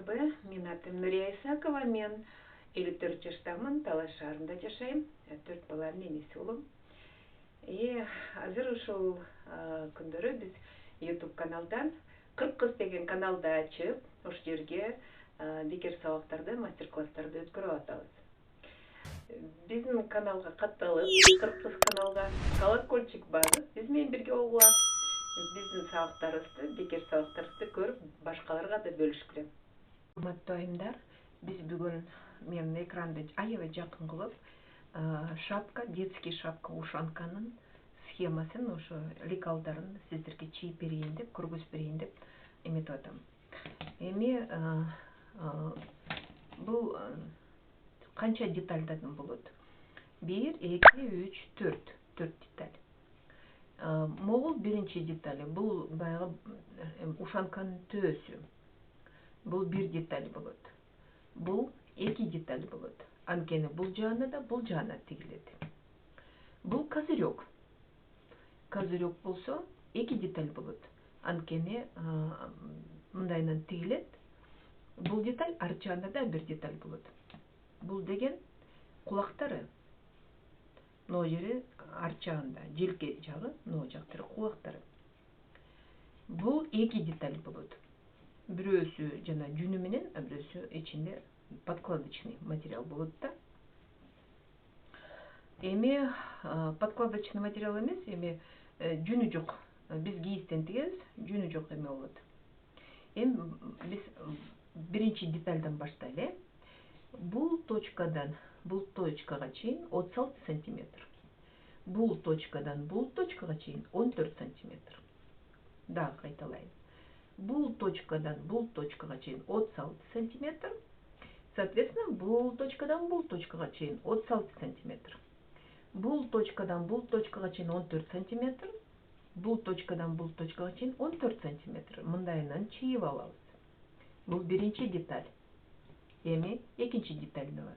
достарбы, мен атым Нурия Исакова, мен 54 жаштамын, Талас шаарында жашайм, 4 баланын энеси болом. Азыр ушул күндөрү биз YouTube каналдан 40 кыз деген каналды ачып, ошол жерге бекер сабактарды, мастер-класстарды өткөрүп атабыз. Биздин каналга катталып, 40 кыз каналга колокольчик басып, биз менен бирге болгула. Биздин сабактарыбызды, бекер сабактарыбызды көрүп, башкаларга да бөлүшкүлө. Урматтуу айымдар, биз бүгүн мен экранды аябай жакын кылып, шапка, детский шапка ушанканын схемасын, ошо лекалдарын сиздерге чийип берейин деп, көргөзүп берейин деп эметип атам. Эми бул канча детальдан болот? 1, 2, 3, 4 деталь. Могул биринчи детали, бул баягы ушанканын төөсү. Бул 1 деталь болот. Бул 2 деталь болот. Анткени бул жаана да, бул жаана тигилет. Бул козырек. Козырек болсо 2 деталь болот. Анткени мындайынан тигилет. Бул деталь арчаанда да 1 деталь болот. Бул деген кулактары. Могу жери арчаанда, желке жагы, могу жактары кулактары. Бул 2 деталь болот. Бирөөсү жана жүнү менен, бирөөсү ичинде подкладочный материал болот да. Эми подкладочный материал эмес, эми жүнү жок. Биз кийизден тигебиз, жүнү жок эме болот. Эми биз биринчи детальдан баштайлы. Бул точкадан бул точкага чейин 36 сантиметр. Бул точкадан бул точкага чейин 14 сантиметр. Дагы кайталайын. Бул точкадан бул точкага чейин 36 сантиметр. Соответственно, бул точкадан бул точкага чейин 36 сантиметр. Бул точкадан бул точкага чейин 14 сантиметр. Бул точкадан бул точкага чейин 14 сантиметр. Мындайынан чийип алабыз. Бул биринчи деталь. Эми экинчи деталь бар.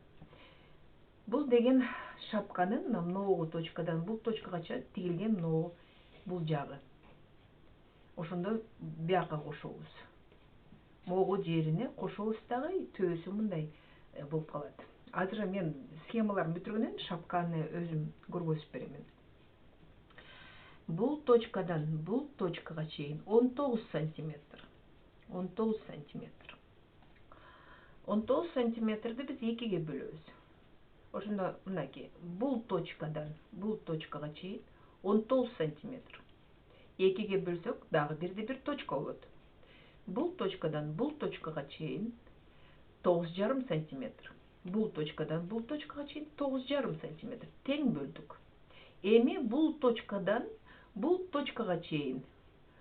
Бул деген шапканын могу точкадан бул точкага чейин тигилген бул жагы. Ошондо бияка кошобуз. Могу жерине кошобуз дагы, төөсү мындай болуп калат. Азыр мен схемаларын бүтүргөндөн шапканы өзүм көргөзүп беремин. Бул точкадан бул точкага чейин 19 сантиметр. 19 сантиметр. 19 сантиметрди биз экиге бөлөбүз. Ошондо мынакей, бул точкадан бул точкага чейин 19 сантиметр. Экиге бөлсөк, дагы бир точка болот. Бул точкадан бул точкага чейин 9,5 сантиметр. Бул точкадан бул точкага чейин 9,5 сантиметр. Тең бөлдүк. Эми бул точкадан бул точкага чейин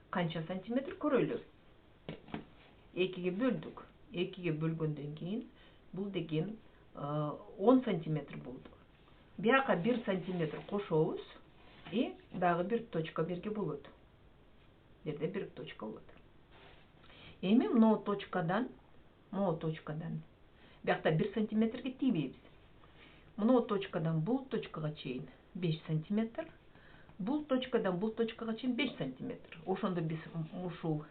канча сантиметр көрөлү? Экиге бөлдүк. Экиге бөлгөндөн кийин бул деген 10 сантиметр болду. Бияка 1 сантиметр кошобуз и дагы бир точка берге болот. Жерде бир точка болот. Эми могу точкадан биякта 1 сантиметрге тийбейбиз. Могу точкадан бул точкага чейин 5 сантиметр. Бул точкадан бул точкага чейин 5 сантиметр. Ошондо биз ушул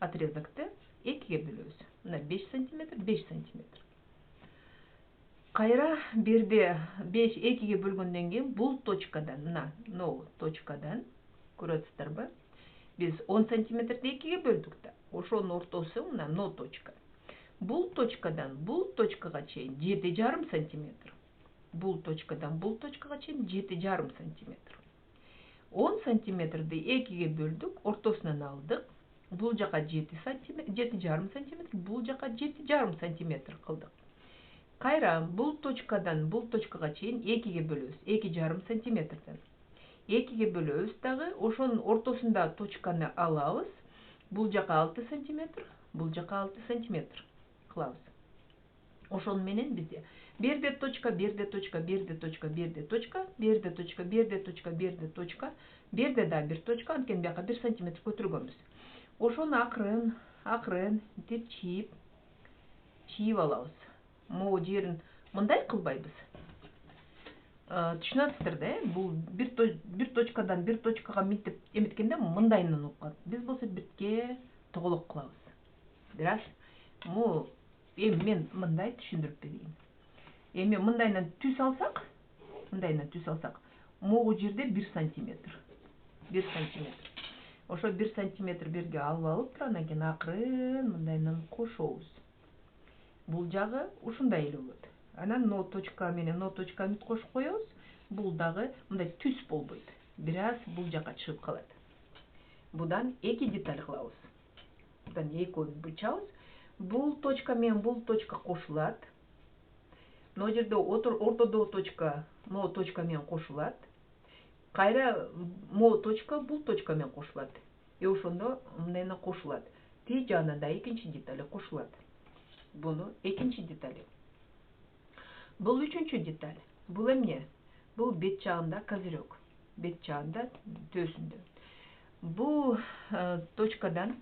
отрезокты экиге бөлөбүз. Мына 5 сантиметр, 5 сантиметр. Кайра бирде 5 экиге бөлгөндөн кийин бул точкадан, мына точкадан көрөсүздарбы? Биз 10 сантиметрди экиге бөлдүк да. Ошонун ортосу мына точка. Бул точкадан бул точкага чейин 7,5 сантиметр. Бул точкадан бул точкага чейин 7,5 сантиметр. 10 сантиметрди экиге бөлдүк, ортосунан алдык. Бул жака 7,5 сантиметр, бул жака 7,5 сантиметр кылдык. Кайра бул точкадан бул точкага чейин экиге бөлөбүз, 2,5 сантиметрден. Экиге бөлөбүз дагы, ошонун ортосунда точканы алабыз. Бул жака 6 сантиметр, бул жака 6 сантиметр кылабыз. Ошону менен бизде берде точка, берде точка, берде точка, берде точка, берде точка, берде точка, берде точка, берде да бир точка, анткени бияка 1 сантиметр көтөргөнбүз. Ошону акырын чийип алабыз. Могу жерин мындай кылбайбыз. Түшүнөт атасыздар да, бул бир точкадан бир точкага минтип эметкенде мындайынан болуп калат. Биз болсо бирге тоголок кылабыз. Бирок мен мындай түшүндүрүп берейин. Эми мындайынан түз алсак, могу жерде 1 сантиметр. 1 сантиметр. Ошо 1 сантиметр берге алып анан кийин акырын мындайынан кошобуз. Бул жагы ушундай эле болот. Анан но точка менен но точканы кошуп коебуз. Бул дагы мындай түз болбойт. Бир аз бул жака чыгып калат. Будан 2 деталь кылабыз. Будан экөөнү бычабыз. Бул точка менен бул точка кошулат. Мына жерде ортодогу точка могу точка менен кошулат. Кайра могу точка бул точка менен кошулат. Ошондо мындайынан кошулат. Тиги жагынан да экинчи деталь кошулат. Буну экинчи деталь. Бул үчүнчү деталь. Бул эмне? Бул бет жагында козырек. Бет жагында төөсүндө. Бул точкадан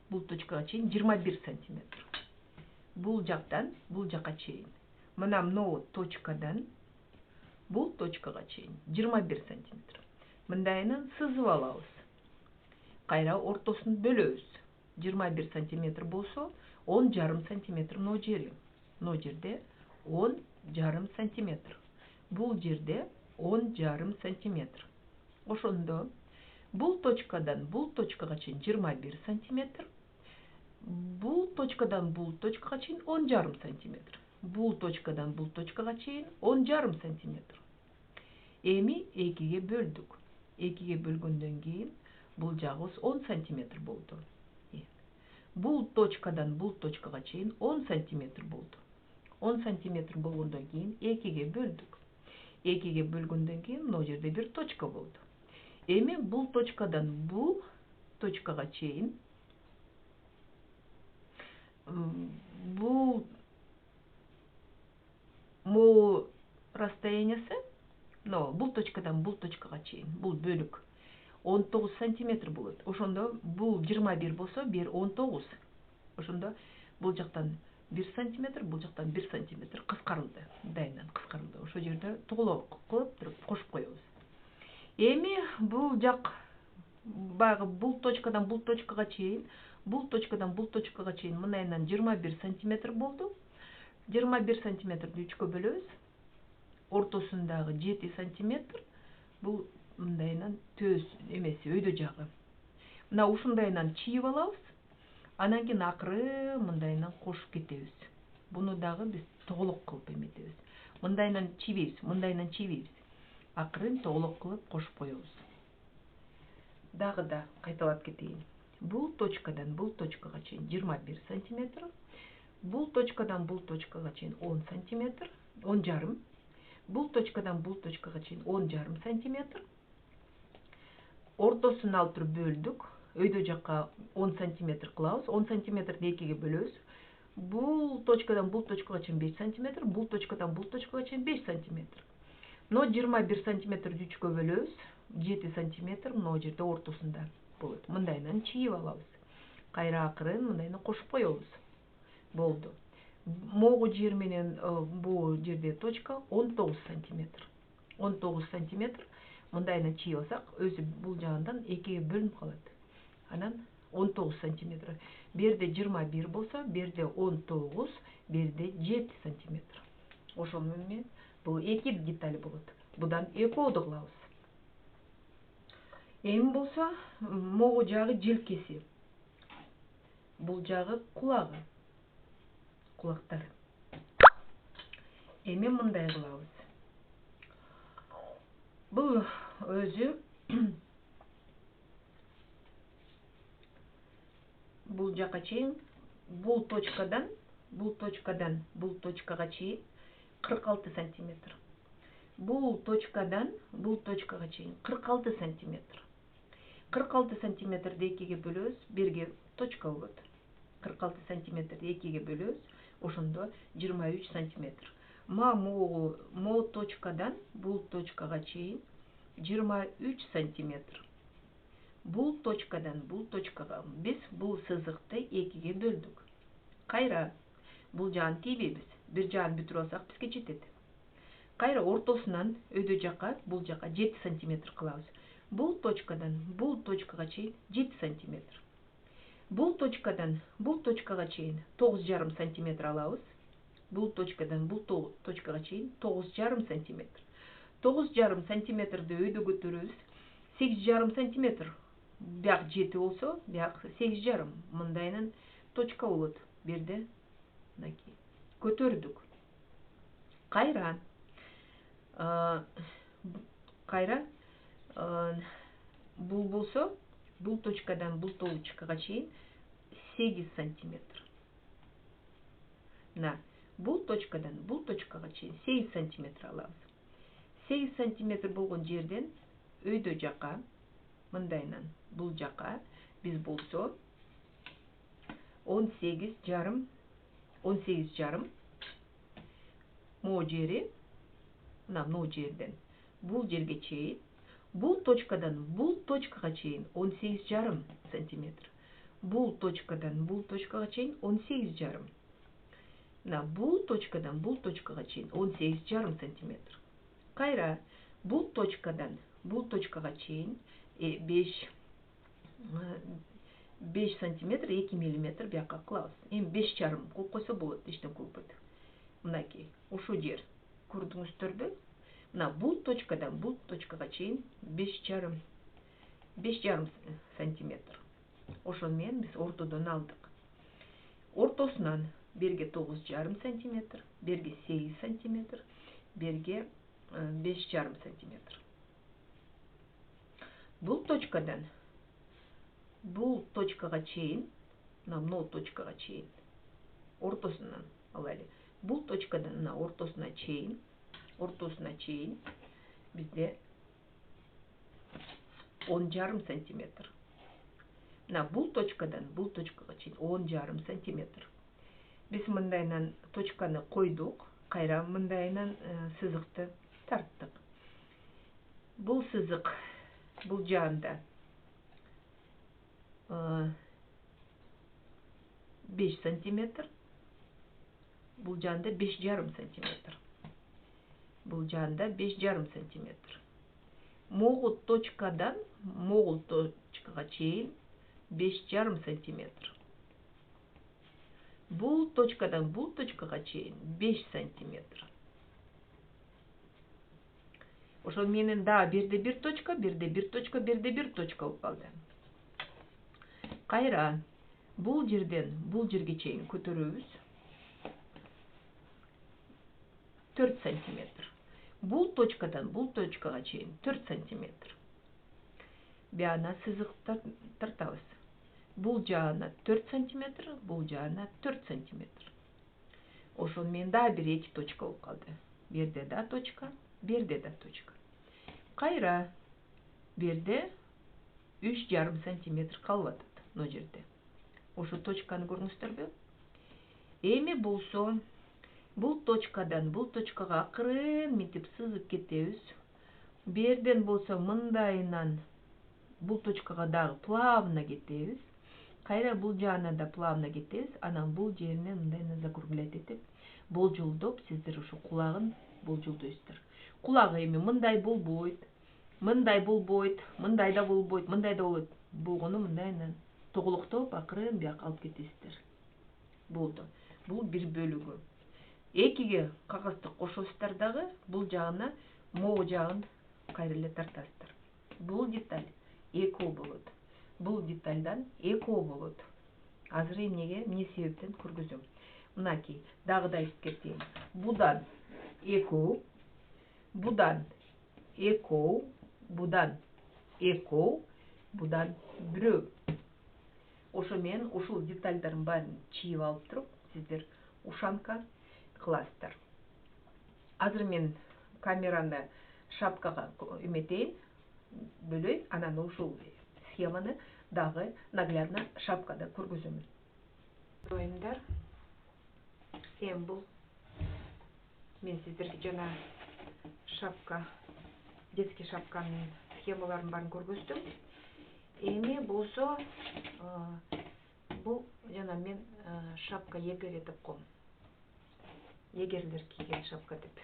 бул точкага чейин 21 сантиметр. Бул жактан бул жака чейин. Мына мынау точкадан бул точкага чейин 21 сантиметр. Мындайынан сызып алабыз. Кайра ортосун бөлөбүз. 21 сантиметр болсо, 10,5 сантиметр мына жери. Мына жерде 10,5 сантиметр. Бул жерде 10,5 сантиметр. Ошондо бул точкадан бул точкага чейин 21 сантиметр. Бул точкадан бул точкага чейин 10,5 сантиметр. Бул точкадан бул точкага чейин 10,5 сантиметр. Эми 2ге бөлдүк. 2ге бөлгөндөн кийин бул жагыбыз 10 сантиметр болду. Бул точкадан бул точкага чейин 10 сантиметр болду. 10 сантиметр болгондон кийин 2ге бөлдүк. 2ге бөлгөндөн кийин мына жерде бир точка болду. Эми бул точкадан бул точкага чейин бул могу расстояниясы, бул точкадан бул точкага чейин, бул бөлүк 19 сантиметр болот. Ошондо бул 21 болсо, бир 19. Ошондо бул жактан 1 сантиметр, бул жактан 1 сантиметр кыскарылды. Мындайынан кыскарылды. Ошол жерде тоголок кылып туруп кошуп коебуз. Эми бул жак баягы бул точкадан бул точкага чейин, бул точкадан бул точкага чейин мындайынан 21 сантиметр болду. 21 сантиметрди 3кө бөлөбүз. Ортосундагы 7 сантиметр бул мындайынан төс эмеси өйдө жагы. Мына ушундайынан чийип алабыз. Анан кийин акырын мындайынан кошуп кетебиз. Буну дагы биз тоголок кылып эметебиз. Мындайынан чийбейбиз. Акырын тоголок кылып кошуп коебуз. Дагы да кайталап кетейин. Бул точкадан бул точкага чейин 21 сантиметр. Бул точкадан бул точкага чейин 10 сантиметр, 10,5. Бул точкадан бул точкага чейин 10,5 сантиметр. Ортосун алып туруп бөлдүк. Өйдө жакка 10 сантиметр кылабыз. 10 сантиметрди 2ге бөлөбүз. Бул точкадан бул точкага чейин 5 сантиметр, бул точкадан бул точкага чейин 5 сантиметр. Но 21 сантиметрди 3кө бөлөбүз. 7 сантиметр мына жерде ортосунда болот. Мындайынан чийип алабыз. Кайра акырын мындайынан кошуп коебуз. Болду. Могу жер менен бул жерде точка 19 сантиметр. 19 сантиметр мындайынан чийип алсак, өзү бул жагынан 2ге бөлүнүп калат. Анан 19 сантиметр. Берде 21 болсо, берде 19, берде 7 сантиметр. Ошол менен бул 2 деталь болот. Будан экөөдү кылабыз. Эми болсо могу жагы желкеси. Бул жагы кулагы. Кулактары. Эми мындай кылабыз. Бул өзү бул жака чейин, бул точкадан бул точкага чейин 46 сантиметр. Бул точкадан бул точкага чейин 46 сантиметр. 46 сантиметрди 2ге бөлөбүз, бирге точка болот. 46 сантиметрди 2ге бөлөбүз, ошондо 23 сантиметр. Могу точкадан бул точкага чейин 23 сантиметр. Бул точкадан бул точкага биз бул сызыкты 2ге бөлдүк. Кайра бул жагын тийбейбиз. Бир жагын бүтүрүп алсак бизге жетет. Кайра ортосунан өйдө жакка, бул жакка 7 сантиметр кылабыз. Бул точкадан бул точкага чейин 7 сантиметр. Бул точкадан бул точкага чейин 9,5 сантиметр алабыз. Бул точкадан бул точкага чейин 9,5 сантиметр. 9,5 сантиметрди өйдө көтөрөбүз. 8,5 сантиметр. Бияк 7 болсо, бияк 8,5. Мындайынан точка болот. Бирде мынакей көтөрдүк. Кайра бул болсо, бул точкадан бул точкага чейин 8 сантиметр. Бул точкадан бул точкага чейин 8 сантиметр алабыз. 8 сантиметр болгон жерден өйдө жака, мындайынан бул жака биз болсо 18,5 могу жери, могу жерден бул жерге чейин, бул точкадан бул точкага чейин 18,5 сантиметр. Бул точкадан бул точкага чейин 18,5. Бул точкадан бул точкага чейин 18,5 сантиметр. Кайра бул точкадан бул точкага чейин 5 сантиметр 2 миллиметр бияка кылабыз. Эми 5,5 кылып койсо болот, эчтеке болбойт. Мынакей, ушул жер көрдүңүздөрбү? Бул точкадан бул точкага чейин 5,5 сантиметр. Ошол менен биз ортодон алдык. Ортосунан берге 9,5 сантиметр, берге 8 сантиметр, берге 5,5 сантиметр. Бул точкадан бул точкага чейин, мына точкага чейин, ортосунан алайлы. Бул точкадан ортосуна чейин бизде 10,5 сантиметр. Бул точкадан бул точкага чейин 10,5 сантиметр. Биз мындайынан точканы койдук, кайра мындайынан сызыкты тарттык. Бул сызык бул жаанда 5 сантиметр, бул жаанда 5,5 сантиметр. Бул жаанда 5,5 сантиметр. Могул точкадан могул точкага чейин 5,5 сантиметр. Бул точкадан бул точкага чейин 5 сантиметр. Ошол менен да бирде бир точка, бирде бир точка, бирде бир точка болуп калды. Кайра бул жерден бул жерге чейин көтөрөбүз. 4 сантиметр. Бул точкадан бул точкага чейин 4 сантиметр. Бияна сызык тартабыз. Бул жагына 4 сантиметр, бул жагына 4 сантиметр. Ошол менен да бир эки точка болуп калды. Берде да точка, берде да точка. Кайра берде 3,5 сантиметр калып атат мына жерде. Ошо точканы көрүңүздөрбү? Эми болсо бул точкадан бул точкага акырын мынтип сызып кетебиз. Берден болсо мындайынан бул точкага дагы плавно кетебиз. Кайра бул жагына да плавно кетебиз. Анан бул жерине мындайынан закруглять этип, болжолдоп сиздер ушу кулагын болжолдойсуздар. Кулагы эми мындай болбойт, мындай болбойт, мындай да болбойт, мындай да болот. Болгону мындайынан тоголоктоп акырын бияка алып кетесиздер. Болду. Бул бир бөлүгү. Экиге кагазды кошосуздар дагы, бул жагына могу жагын кайра эле тартасыздар. Бул деталь экөө болот. Бул детальдан экөө болот. Азыр эмне себептен көргөзөм. Мынакей, дагы да айтып кетейин. Будан экөө, будан экөө, будан экөө, будан бирөө. Ошо менен ушул детальдардын баарын чийип алып туруп, сиздер ушанка кыласыздар. Азыр мен камераны шапкага эметейин, бөлөйүн, анан ушул схеманы дагы наглядно шапкада көргөзөмүн. Коюңдар. Эми бул мен сиздерге жана шапка, детский шапканын схемаларын баарын көргөздүм. Эми болсо бул жана мен шапка егер деп коем. Егерлер кийген шапка деп.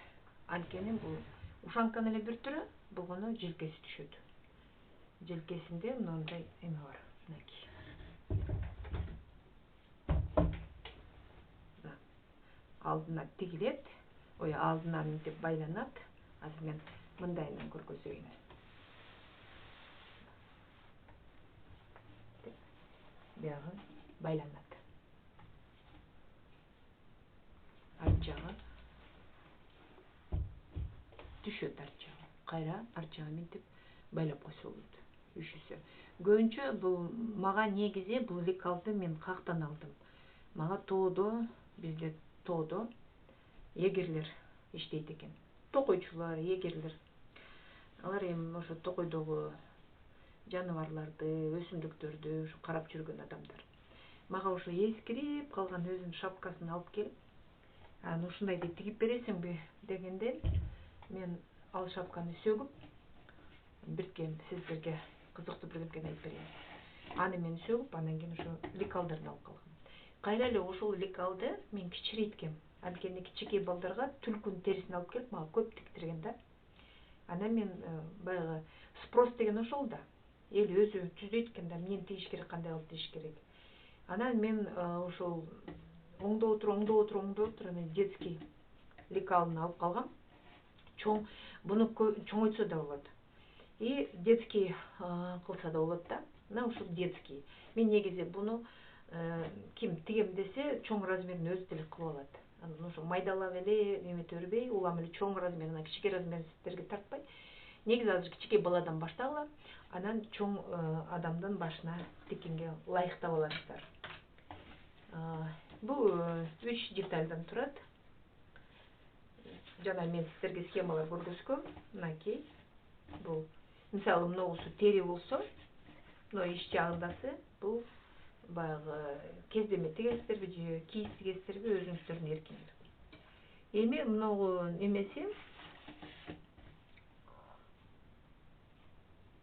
Анткени бул ушанканын эле бир түрү, болгону желкеси түшөт. желкесинде мындай эме бар. Мынакей. Алдына тигилет. Ой, алдына мынтип байланат. Азыр мен мындайынан көргөзөйүн. Бягы байланат. Арт жагы түшөт арт жагы. Кайра арт жагы мынтип байлап койсо болот. Үшүсү. Көбүнчө бул мага негизи бул лекалды мен кактан алдым. Мага тоодо, бизде тоодо эгерлер иштейт экен. Токойчулар, эгерлер. Алар эми ошо токойдогу жаныбарларды, өсүмдүктөрдү ушу карап жүргөн адамдар. Мага ошо эскирип калган өзүнүн шапкасын алып келип, анан ушундайды тигип бересиңби дегенде, мен ал шапканы сөгүп, бирке сиздерге кызыктуу бирдемени айтып берейин. Аны мен сөгүп, анан кийин ошо лекалдарды алып калгам. Кайра эле ошол лекалды мен кичирейткем. Анткени кичинекей балдарга түлкүнүн терисин алып келип, мага көп тиктирген да. Анан мен баягы спрос деген ошол да. Эл өзү түздөйт экен да, эмнени тигиш керек, кандай кылып тигиш керек. Анан мен ошол оңдоп отуруп, анан детский лекалын алып калгам. Чоң, буну чоңойтсо да болот. И детский кылса да болот да. Мына ушул детский. Мен негизи буну ким тигем десе, чоң размерин өзү деле кылып алат. Анан ошо майдалап эле эмете бербей, улам эле чоң размерин, кичике размерин сиздерге тартпай. Негизи азыр кичике баладан баштагыла, анан чоң адамдын башына тиккенге ылайыктап аласыздар. Бул 3 детальдан турат. Жана мен сиздерге схемалар көргөзгөм. Мынакей. Бул мисалы мынусу тери болсо, мына ич жагындасы бул баягы кездеме тигесиздерби же кийиз тигесиздерби, өзүңүздөрдүн эркиңиз. Эми мынагу эмеси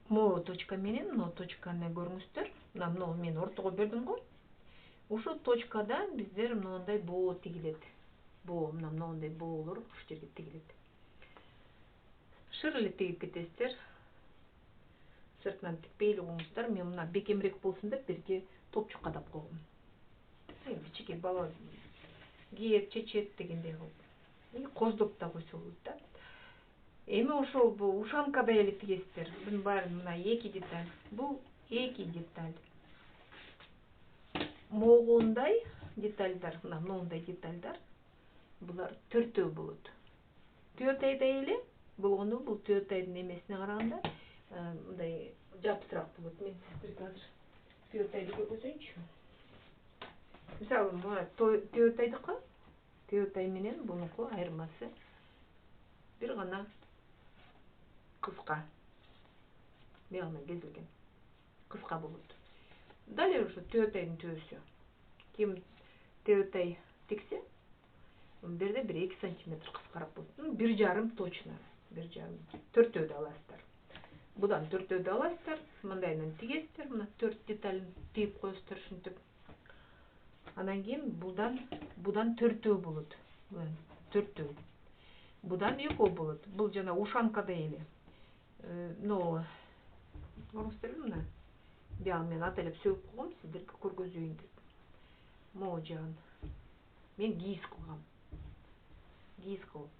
могу точка менен, мына точканы көрүңүздөр. Мына мен ортого бердим го. Ушул точкада биздер мындай боо тигилет. Боо, мындай боолор ушул жерге тигилет. Шыр эле тигип кетесиздер. Сыртынан тикпей эле коюңуздар. Мен мына бекемирээк болсун деп бирге топчук кадап койгом. Эми кичике бала кийет, чечет дегендей кылып. И коздоп да койсо болот да. Эми ошол бул ушанкадай эле тигесиздер. Бунун баары мына 2 деталь. Бул 2 деталь. Могундай детальдар, мындай детальдар. Булар 4төө болот. Түйөтайдай эле болгону бул түйөтайдын эмесине караганда мындай жапсыраак болот. Мен сиздерге азыр түйөтайды көргөзөйүнчү. Мисалы, мына түйөтайдыкы, түйөтай менен бунуку айырмасы бир гана кыска. Бягынан кезилген. Кыска болот. Далее ошо түйөтайдын төөсү. Ким түйөтай тиксе, бир 2 сантиметр кыскараак болот. 1,5 точно. 1,5. 4төөдө аласыздар. Будан 4төөдө аласыздар. Мындайынан тигесиздер. Мына 4 деталь тигип коесуздар ушинтип. Анан кийин будан 4төө болот. 4төө. Будан 2 болот. Бул жана ушанкадай эле. Көрүңүздөрбү мына? Бягын мен атайлап сөгүп койгом, сиздерге көргөзөйүн деп. Могу жагын мен кийиз кылгам. Кийиз кылып.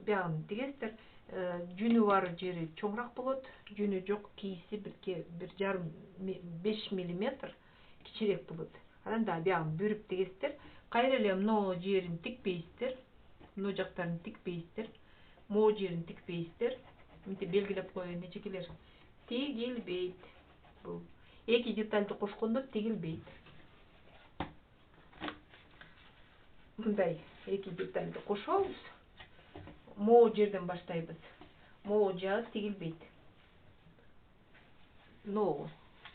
Бягын тигесиздер. Жүнү бар жери чоңураак болот, жүнү жок кийизи 5 мм кичирээк болот. Анан да бягын бүрүп тигесиздер. Кайра эле мына жерин тикпейсиздер. Мына жактарын тикпейсиздер. Могу жерин тикпейсиздер. Мынтип белгилеп коеюн эжекелер. Тигилбейт. Бул 2 детальды кошкондо тигилбейт. Мындай 2 детальды кошобуз. Могу жерден баштайбыз. Могу жагы тигилбейт. Могу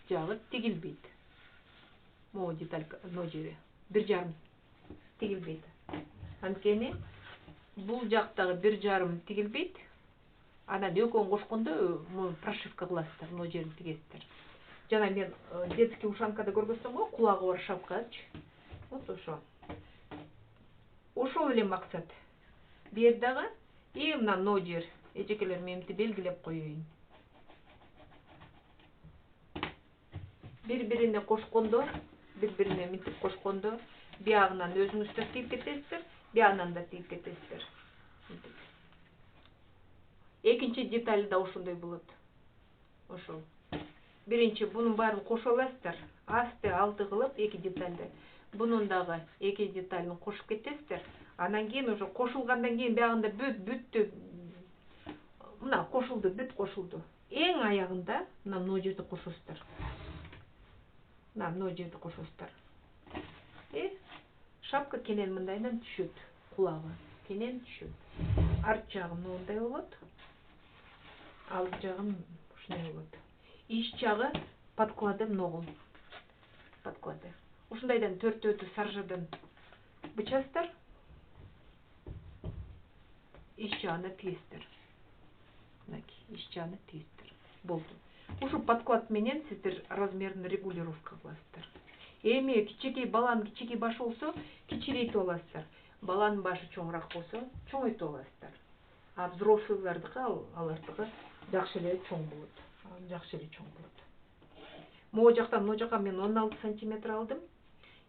жагы тигилбейт. Могу деталь, но жери 1,5 тигилбейт. Анткени бул жактагы 1,5 тигилбейт. Анан экөөнү кошкондо прошивка кыласыздар, но жерин тигесиздер. Жана мен детский ушанкада көргөзсөм го, кулагы бар шапкачы. Вот ошо. Ошол эле максат. Бер дагы и мына жер. Эжекелер мен белгилеп коеюн. бири-бирине кошкондо, бири-бирине мынтип кошкондо, биягынан өзүңүз да тийип кетесиздер, биягынан да тийип кетесиздер. Экинчи детали да ошондой болот. Ошол. Биринчи бунун баарын кошо аласыздар. Асты алты кылып эки детальды. Бунун дагы эки деталын кошуп кетесиздер. Анан кийин уже кошулгандан кийин биягында бүттү. Мына кошулду, бүт кошулду. Эң аягында мына могу жерде кошосуздар. Мына могу жерде кошосуздар. Шапка кенен мындайдан түшөт. Кулагы кенен түшөт. Арт жагы мындай болот. Алт жагы ушундай болот. Ич жагы подклады многул. Подклады. Ушундайдан төртөөтү саржадан бычасыздар. Ич жагына тигесиздер. Мынакей, ич жагына тигесиздер. Болду. Ушу подклад менен сиздер размерин регулировка кыласыздар. Эми кичинекей баланын кичинекей башы болсо, кичирейтип аласыздар. Баланын башы чоңураак болсо, чоңойтуп аласыздар. А взрослыйлардыкы алардыкы жакшы эле чоң болот. Жакшы эле чоң болот. Могу жактан могу жака мен 16 сантиметр алдым.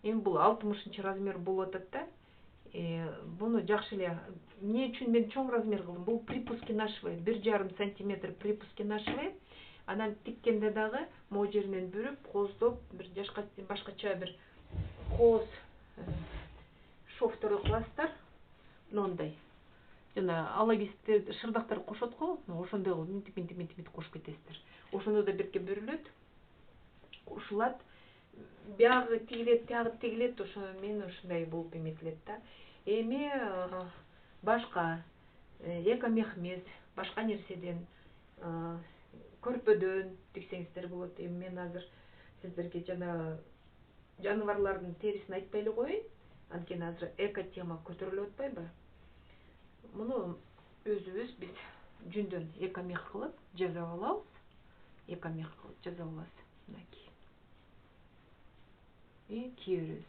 Эми бул 60 размер болуп атат да. Буну жакшы эле эмне үчүн мен чоң размер кылдым? Бул припуски на швы, 1,5 сантиметр припуски на швы. Анан тиккенде дагы могу жеринен бүрүп, коздоп, бир башкача бир кооз шовтору кыласыздар. Мындай. Жана алабисти шырдактар кошот го, ошондой кылып минтип кошуп кетесиздер. Ошондо да бирке бүрүлөт, кошулат, биягы тигилет, тиягы тигилет, ошо мен ушундай болуп эметилет да. Эми башка экомехмез, башка нерседен, көрпөдөн тиксеңиздер болот. Эми мен азыр сиздерге жана жаныбарлардын терисин айтпай эле коеюн. Анткени азыр эко тема көтөрүлүп атпайбы? Муну өзүбүз биз жүндөн экомех кылып жасап алабыз. Экомех кылып жасап алабыз. Мынакей. Кие беребиз.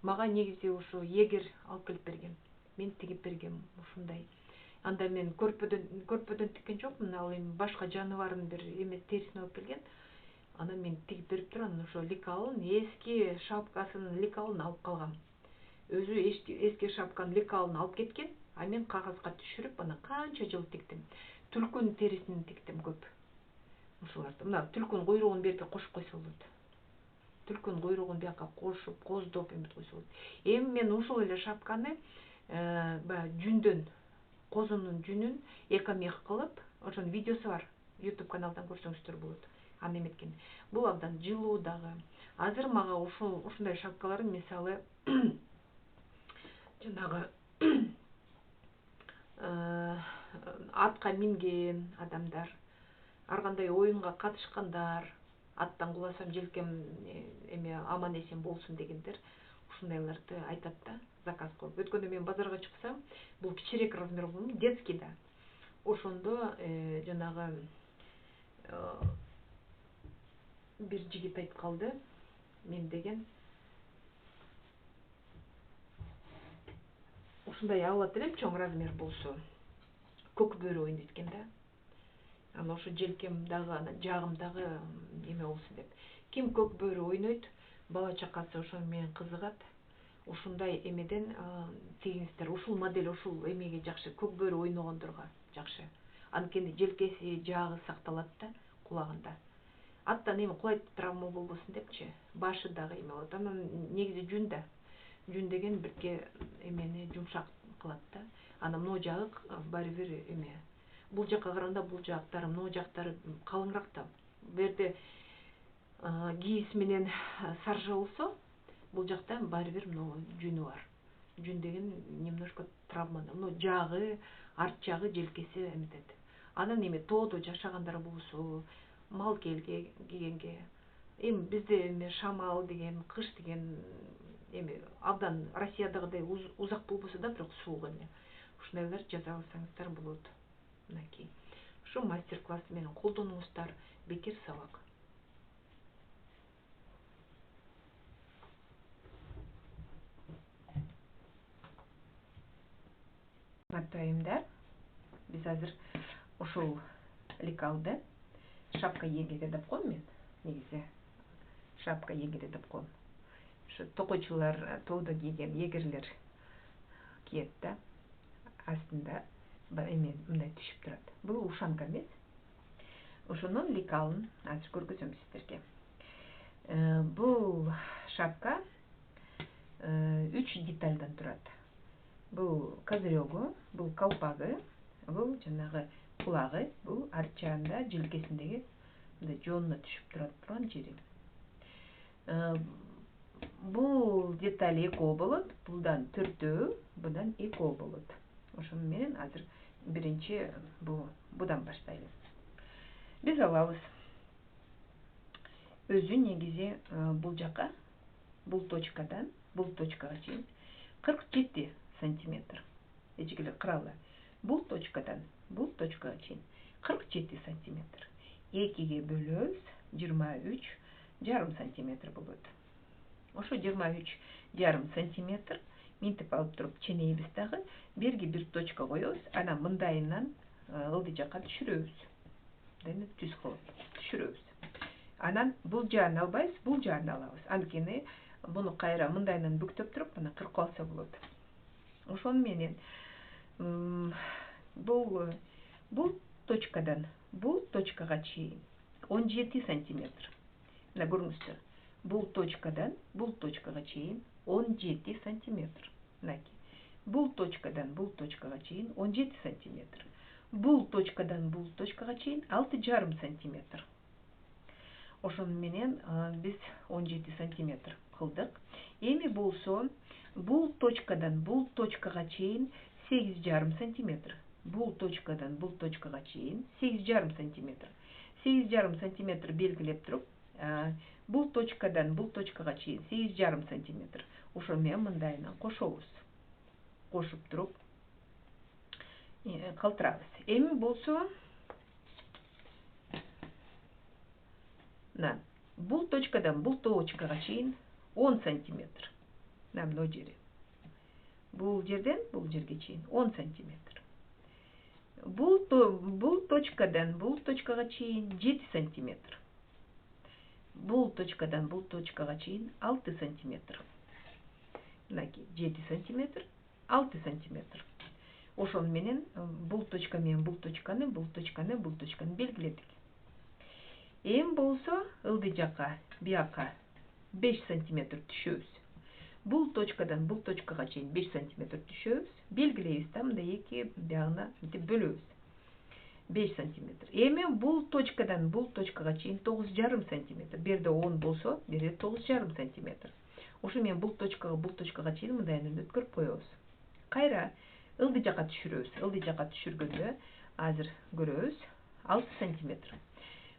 Мага негизи ушу эгер алып келип берген. Мен тигип бергем ушундай. Анда мен көрпөдөн тиккен жокмун. Ал эми башка жаныбардын бир эме терисин алып келген. Анан мен тигип берип турам. Ошо лекалын, эски шапкасынын лекалын алып калгам. Өзү эски шапканын лекалын алып кеткен. А мен кагазга түшүрүп, ана канча жыл тиктим. Түлкүнүн терисин тиктим көп. Ушуларды. Мына түлкүнүн куйругун берке кошуп койсо болот. Түлкүнүн куйругун бияка кошуп, коздоп эметип койсо болот. Эми мен ушул эле шапканы баягы жүндөн, козунун жүнүн экомех кылып, ошонун видеосу бар. YouTube каналдан көрсөңүздөр болот. Аны эметкен. Бул абдан жылуу дагы. Азыр мага ушундай шапкаларын мисалы жанагы атка минген адамдар, ар кандай оюнга катышкандар, аттан куласам желкем эме аман эсен болсун дегендер, ушундайларды айтат да, заказ коюп. Өткөндө мен базарга чыксам, бул кичирээк размер болду, детский да. Ошондо жанагы бир жигит айтып калды, мен деген ушундай алат элем чоң размер болсо. Көк бөрү ойнойт экен да. Анан ошо желкем дагы, анан жагым дагы эме болсун деп. Ким көк бөрү ойнойт, бала чакасы ошо менен кызыгат. Ушундай эмеден тигиңиздер. Ушул модель ушул эмеге жакшы, көк бөрү ойногондорго жакшы. Анткени желкеси, жагы сакталат да кулагында. Аттан эми кулайт травма болбосун депчи, башы дагы эме болот. Анан негизи жүн да. Жүн деген бирке эмени жумшак кылат да. Анан могу жагы баары бир эме. Бул жакка караганда бул жактары, могу жактары калыңыраак да. Бу жерде кийиз менен саржа болсо, бул жакта баары бир могу жүнү бар. Жүн деген немножко травма. Могу жагы, арт жагы, желкеси эметет. Анан эми тоодо жашагандар болсо, мал кийгенге, эми бизде эме шамал деген, кыш деген эми абдан Россиядагыдай узак болбосо да, бирок суук эме. Ушундайлар жасап алсаңыздар болот. Мынакей. Ушу мастер-класс менен колдонуңуздар, бекер сабак. Атайымдар, биз азыр ушул лекалды шапка егеде деп коем мен. Негизи шапка егері деп коем. Ошо токойчулар, тоодо кийген егерлер киет да, астында эме мындай түшүп турат. Бул ушанка эмес. Ошонун лекалын азыр көргөзөм сиздерге. Бул шапка 3 детальдан турат. Бул козырёгу, бул колпагы, бул жанагы кулагы, бул арчаанда желкесиндеги мындай жонуна түшүп турган жери. Бул деталь экөө болот, булдан 4, будан 2 болот. Ошону менен азыр биринчи будан баштайлы. Биз алабыз. Өзү негизи бул жака, бул точкадан, бул точкага чейин 47 сантиметр. Эчигилер кыралы. Бул точкадан, бул точкага чейин 47 сантиметр. 2ге бөлөбүз, 23,5 сантиметр болот. Ошо 23,5 сантиметр минтип алып туруп ченейбиз дагы, берги бир точка коебуз, анан мындайынан ылдый жака түшүрөбүз. Мындайынан түз кылып түшүрөбүз. Анан бул жаарын албайбыз, бул жаарын алабыз. Анткени буну кайра мындайынан бүктөп туруп, мына кыркып алса болот. Ошону менен бул точкадан бул точкага чейин 17 сантиметр. Мына көрүңүздөр. Бул точкадан бул точкага чейин 17 сантиметр. Мынакей. Бул точкадан бул точкага чейин 17 сантиметр. Бул точкадан бул точкага чейин 6,5 сантиметр. Ошону менен биз 17 сантиметр кылдык. Эми болсо бул точкадан бул точкага чейин 8,5 сантиметр. Бул точкадан бул точкага чейин 8,5 сантиметр. 8,5 сантиметр белгилеп туруп, бул точкадан бул точкага чейин 8,5 сантиметр. Ошо менен мындайынан кошобуз. Кошуп туруп калтырабыз. Эми болсо бул точкадан бул точкага чейин 10 сантиметр. Мына жери. Бул жерден бул жерге чейин 10 сантиметр. Бул точкадан бул точкага чейин 7 сантиметр. Бул точкадан бул точкага чейин 6 сантиметр. Мынакей 7 сантиметр, 6 сантиметр. Ошону менен бул точка менен бул точканы белгиледик. Эми болсо ылдый жака бияка 5 сантиметр түшөбүз. Бул точкадан бул точкага чейин 5 сантиметр түшөбүз. Белгилейбиз да, мындай эки биягына мынтип бөлөбүз. 5 сантиметр. Эми бул точкадан бул точкага чейин 9,5 сантиметр. Берде 10 болсо, берде 9,5 сантиметр. Ошо менен бул точкага чейин мындайынан өткөрүп коебуз. Кайра ылдый жака түшүрөбүз. Ылдый жака түшүргөндө азыр көрөбүз 6 сантиметр.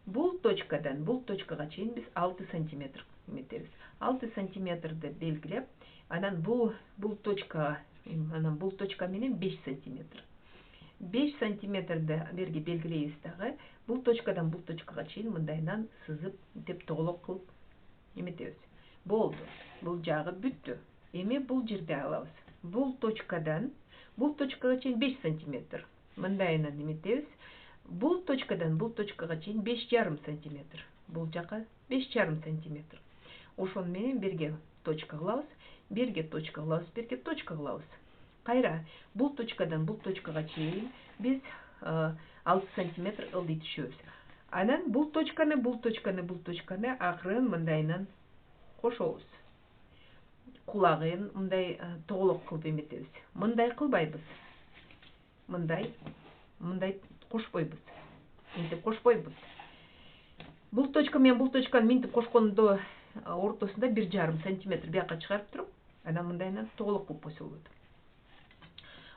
Бул точкадан бул точкага чейин биз 6 сантиметр эметебиз. 6 сантиметрди белгилеп, анан бул точка менен 5 сантиметр. 5 сантиметрди берги белгилейбиз дагы. Бул точкадан бул точкага чейин мындайынан сызып, деп тоголок кылып эметебиз. Болду. Бул жагы бүттү. Эми бул жерде алабыз. Бул точкадан бул точкага чейин 5 сантиметр. Мындайынан эметебиз. Бул точкадан бул точкага чейин 5,5 сантиметр. Бул жака 5,5 сантиметр. Ошону менен берге точка кылабыз, берге точка кылабыз, берге точка кылабыз. Кайра бул точкадан бул точкага чейин биз 6 сантиметр ылдый түшөбүз. Анан бул точканы акырын мындайынан кошобуз. Кулагын мындай тоголок кылып эметебиз. Мындай кылбайбыз. Мындай кошпойбуз. Мынтип кошпойбуз. Бул точка менен бул точканы минтип кошкондо ортосунда 1,5 сантиметр бияка чыгарып туруп, анан мындайынан тоголок кылып койсо болот.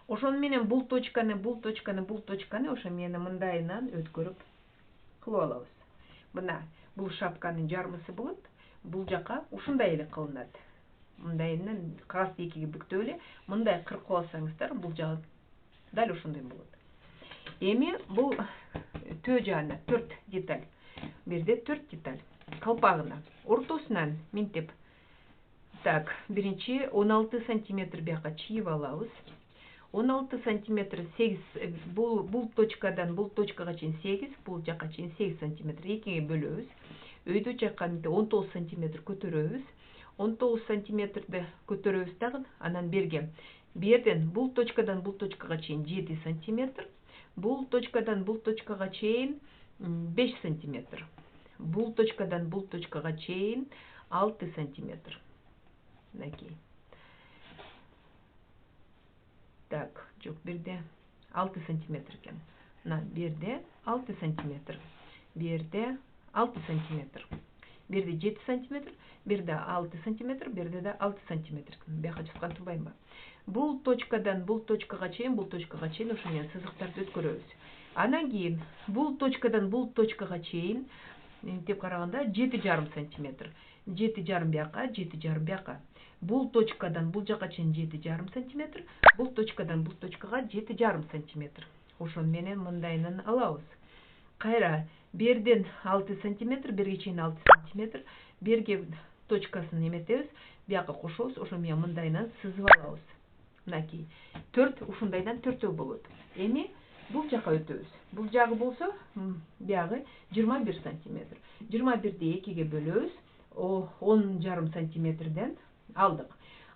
Ошону менен бул точканы ошо менен мындайынан өткөрүп кылып алабыз. Мына бул шапканын жармысы болот. Бул жака ушундай эле кылынат. Мындайынан кагазды экиге бүктөп эле, мындай кыркып алсаңыздар, бул жагы дал ошондой болот. Эми бул төө жагына 4 деталь. Бирде 4 деталь. Калпагына ортосунан минтип биринчи 16 сантиметр бияка чийип алабыз. 16 сантиметр 8 бұл точкадан бұл точкаға чейин 8, бұл жаққа чейин 8 сантиметр екіге бөлөбүз. Өйдө жаққа 19 сантиметр көтөрөбүз. 19 сантиметрді көтөрөбүз дагы, анан берге. Берден бұл точкадан бұл точкаға чейин 7 сантиметр. Бұл точкадан бұл точкаға чейин 5 сантиметр. Бұл точкадан бұл точкаға чейин 6 сантиметр. Накей. Так, жоқ, берде 6 сантиметр екен. На, берде 6 сантиметр. Берде 6 сантиметр. Берде 7 сантиметр, берде 6 сантиметр, берде де 6 сантиметр. Бияқа жазған турбайм ба? Бұл точкадан бұл точкаға чейин ошо менен сызыктарды өткөрөбүз. Анан кийин бұл точкадан бұл точкаға чейин деп караганда 7,5 сантиметр. 7,5 бияка, 7,5 бияка. Бұл точкадан бұл жаққа чейин 7,5 сантиметр, бұл точкадан бұл точкаға 7,5 сантиметр. Ошон менен мындайынан алабыз. Кайра берден 6 сантиметр, берге чейин 6 сантиметр, берге точкасын эметебиз, бияка кошобуз, ошо менен мындайынан сызып алабыз. Мынакей 4 ушундайдан 4 болот. Эми бул жака өтөбүз. Бул жагы болсо, биягы 21 сантиметр. 21-ди 2-ге бөлөбүз, 10,5 сантиметрден алдык.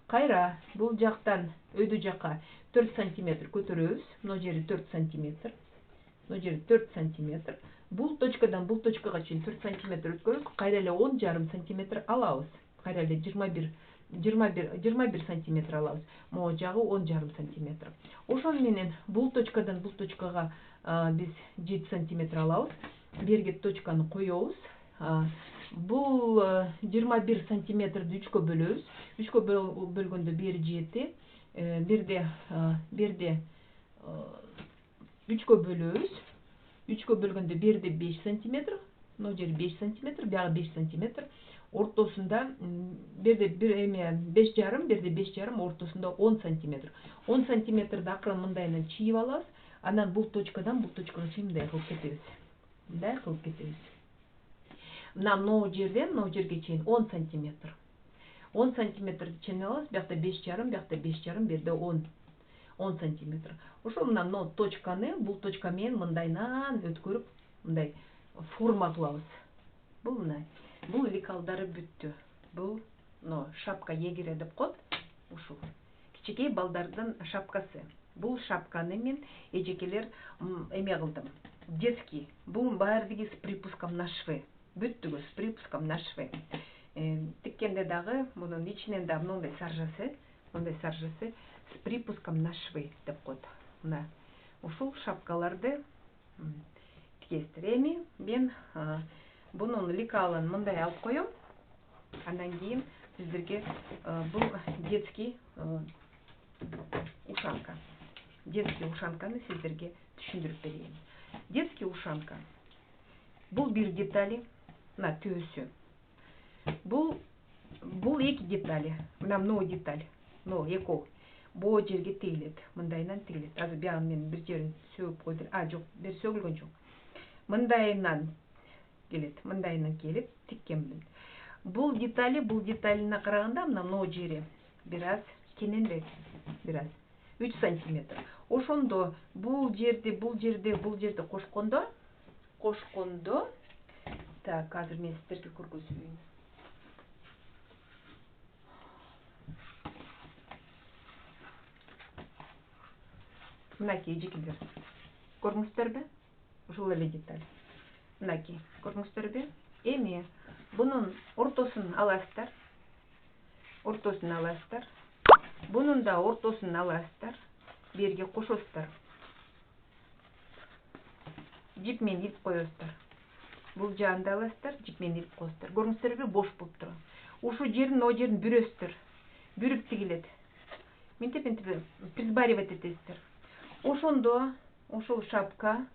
Кайра бул жактан өйдө жака 4 сантиметр көтөрөбүз. Мына жери 4 сантиметр. Мына жери 4 сантиметр. Бул точкадан бул точкага чейин 4 сантиметр өткөрүп, кайра эле 10,5 сантиметр алабыз. Кайра эле 21 сантиметр алабыз. Могу жагы 10,5 сантиметр. Ошон менен бул точкадан бул точкага биз 7 сантиметр алабыз. Берге точканы коебуз. Бул 21 сантиметрди 3-кө бөлөбүз. 3-кө бөлгөндө бери 7, берде 3-кө бөлөбүз. 3-кө бөлгөндө берде 5 сантиметр, мына жери 5 сантиметр, бияга 5 сантиметр. Ортосунда берде 5,5, берде 5,5, ортосунда 10 сантиметр. 10 сантиметрди акырын мындайынан чийип алабыз. Анан бул точкадан бул точкага чейин мындай кылып кетебиз. Мындай кылып кетебиз. Мына жерден мына жерге чейин 10 сантиметр. 10 сантиметрди чейин алабыз, биякта 5,5, биякта 5,5, берде 10 сантиметр. Ошо мына точканы бул точка менен мындайынан өткөрүп, мындай форма кылабыз. Бул мына. Бул лекалдары бүттү. Бул шапка егере деп коет. Ушул кичинекей балдардын шапкасы. Бул шапканы мен эжекелер эме кылдым. Детский. Бул баардыгы с припуском на швы. Бүттүгү с припуском на швы. Тиккенде дагы мунун ичинен да мындай саржасы с припуском на швы деп коет. Мына ушул шапкаларды тигесиздер. Эми мен бунун лекалын мындай алып коем. Андан кийин сиздерге бул детский ушанка. Детский ушанканы сиздерге түшүндүрүп берейин. Детский ушанка. Бул бир детали, мына төөсү. Бул эки детали. Мына деталь. Экөө. Боо жерге тигилет. Мындайынан тигилет. Азыр биягы мен бир жерин сөгүп койдум. Жок, бир сөгүлгөн жок. Мындайынан келип тиккен билет. Бул деталине караганда мына жери бир аз кененирээк. Бир аз 3 сантиметр. Ошондо бул жерди кошкондо так, азыр мен сиздерге көргөзөйүн. Мынакей эжекелер. Көрдүңүздөрбү? Ушул эле деталь. Мынакей, көрдүңүздөрбү? Эми бунун ортосун аласыздар. Бунун да ортосун аласыздар. Берге кошосуздар. Жип менен илип коесуздар. Бул жагын да аласыздар, жип менен илип коесуздар. Көрдүңүздөрбү? Бош болуп турат. Ушул жерин, о жерин бүрөсүздөр. Бүрүп тигилет. Минтип присбаривать этесиздер. Ошондо ошол шапка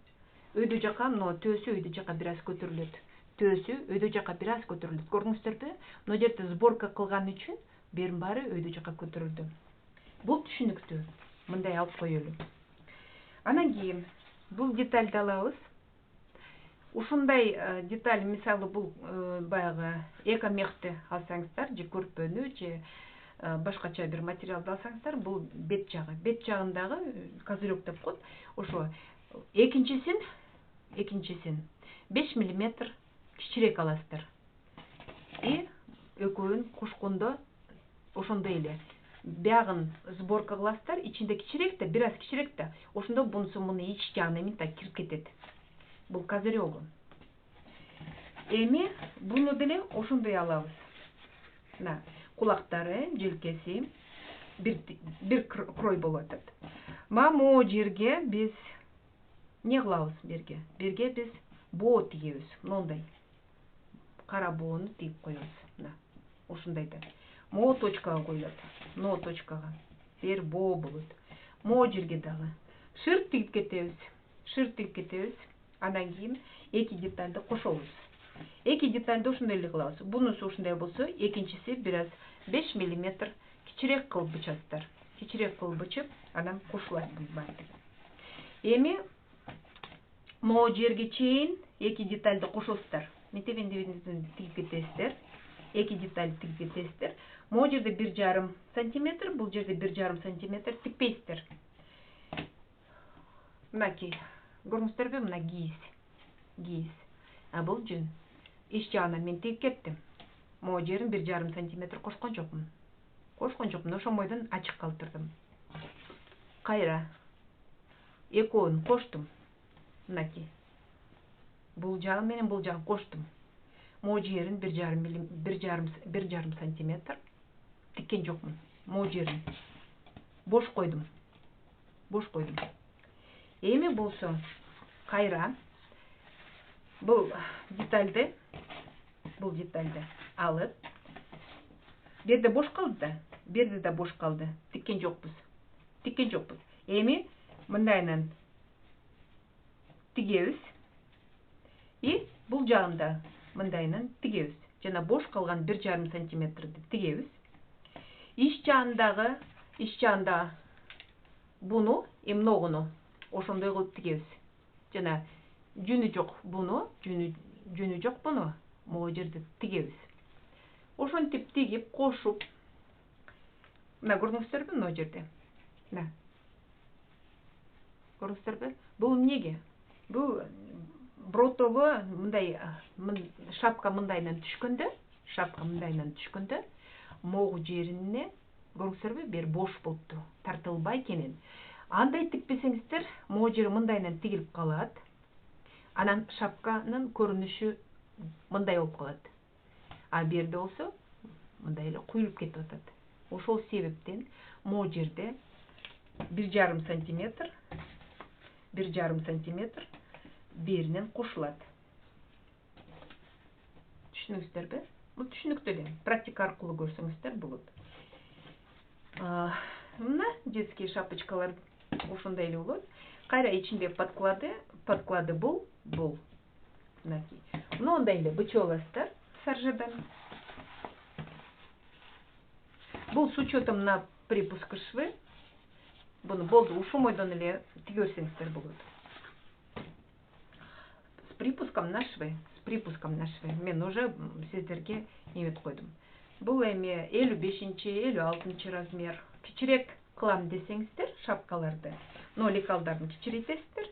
өйдө жака, төөсү өйдө жака бир аз көтөрүлөт. Көрдүңүздөрбү? Мына жерде сборка кылган үчүн берин баары өйдө жака көтөрүлдү. Бул түшүнүктүү. Мындай алып коелу. Анан кийин бул детальды алабыз. Ушундай деталь, мисалы, бул баягы экомехти алсаңыздар, же көрпөнү, же башкача бир материалды алсаңыздар, бул бет жагы. Бет жагындагы козырек деп коет. Ошо экинчисин 5 мм кичирээк аласыздар. И экөөнүн кошкондо ошондой эле биягын сборка кыласыздар, ичинде кичирээк да, бир аз кичирээк да. Ошондо бунусу муну ич жагына эми так кирип кетет. Бул козырегу. Эми буну деле ошондой алабыз. Мына кулактары, желкеси бир крой болуп атат. Могу жерге биз не кылабыз берге? Берге биз боо тигебиз. Мындай кара боону тигип коебуз. Мына ушундайда. Могу точкага коюлат. Но точкага. Бер боо болот. Могу жерге дагы шырт тигип кетебиз. Андан кийин эки детальды кошобуз. Эки детальды ушундай эле кылабыз. Бунусу ушундай болсо, экинчиси бир аз 5 мм кичирээк кылып бычасыздар. Кичирээк кылып бычып, анан кошулат бул баардыгы. Эми могу жерге чейин эки детальды кошосуздар. Мынтип тигип кетесиздер. Эки детальды тигип кетесиздер. Могу жерде 1,5 см, бул жерде 1,5 см тикпейсиздер. Мынакей. Көрдүңүздөрбү? Мына кийиз. А бул жүн. Ич жагынан мен тигип кеттим. Могу жерин 1,5 см кошкон жокмун. Ошомойдон ачык калтырдым. Кайра экөөнү коштум. Мынакей. Бул жагы менен бул жагын коштум. Могу жерин 1,5 см тиккен жокмун. Могу жерин бош койдум. Эми болсо кайра бул детальды алып, берде бош калды да, берде да бош калды. Тиккен жокпуз. Эми мындайынан тигебиз. И бул жагында мындайынан тигебиз. Жана бош калган 1,5 см тигебиз. Ич жагында буну, эмногуну ошондой кылып тигебиз. Жана жүнү жок буну, жүнү жок буну могу жерде тигебиз. Ошентип тигип, кошуп. Мына көрдүңүздөрбү мына жерде? Мына. Көрдүңүздөрбү? Бул эмнеге? Бул бротого мындай шапка мындайынан түшкөндө, могу жерине көрдүңүздөрбү? Бер бош болупту, тартылбай кенен. Андай тикпесеңиздер, могу жери мындайынан тигилип калат. Анан шапканын көрүнүшү мындай болуп калат. А берде болсо мындай эле куюлуп кетип атат. Ошол себептен могу жерде 1,5 см беринен кошулат. Түшүндүңүздөрбү? Бул түшүнүктүү эле. Практика аркылуу көрсөңүздөр болот. Мына детский шапочкалар ушундай эле болот. Кайра ичинде подклады бул. Мынакей. Мындай эле бычып аласыздар саржадан. Бул с учетом на припуск швы. Буну болду, ушумойдон эле тиге берсеңиздер болот. С припуском на швы. Мен уже сиздерге неметип койдум. Бул эми 55-56 размер. Кичирээк кылам десеңиздер шапкаларды, но лекалдарын кичирейтесиздер.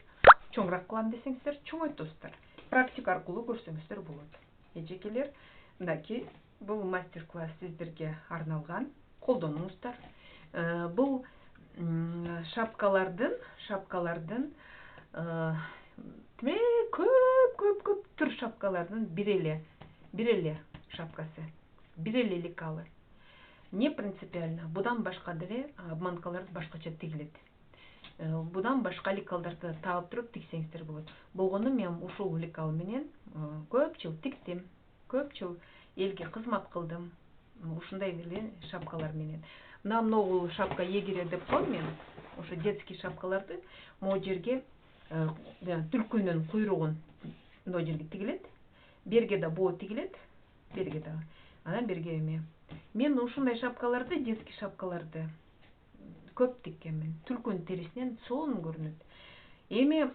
Чоңураак кылам десеңиздер, чоңойтосуздар. Практика аркылуу көрсөңүздөр болот. Эжекелер, мынакей, бул мастер-класс сиздерге арналган. Колдонуңуздар. Бул шапкалардын көп түр шапкалардын бир эле шапкасы, бир эле лекалы. Не принципиально. Будан башка деле обманкалар башкача тигилет. Будан башка лекалдарды таап туруп тиксеңиздер болот. Болгону мен ушул лекал менен көп жыл тиктим. Көп жыл элге кызмат кылдым. Ушундай эле шапкалар менен. Многу шапка егере деп коем мен. Ошо детский шапкаларды могу жерге түлкүнүн куйругун мына жерге тигилет. Берге да боо тигилет. Берге да. Анан берге эми. Мен ушундай шапкаларды, детский шапкаларды көп тиккенмин. Түлкүнүн терисинен сонун көрүнөт. Эми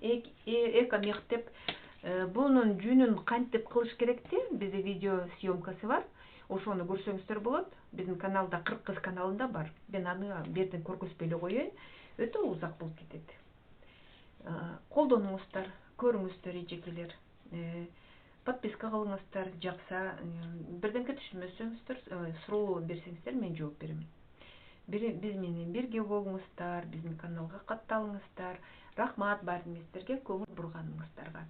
эко-мех деп бунун жүнүн кантип кылыш керекти? Бизде видео съемкасы бар. ошону көрсөңүздөр болот. Биздин каналда 40 кыз каналында бар. Мен аны берден көргөзбөй эле коеюн. Өтө узак болуп кетет. Колдонуңуздар, көрүңүздөр эжекелер. Подписка кылыңыздар, жакса, бирдемке түшүнбөсөңүздөр, суроо берсеңиздер мен жооп берем. Биз менен бирге болуңуздар, биздин каналга катталыңыздар. Рахмат баардыгыңыздарга көңүл бурганыңыздарга.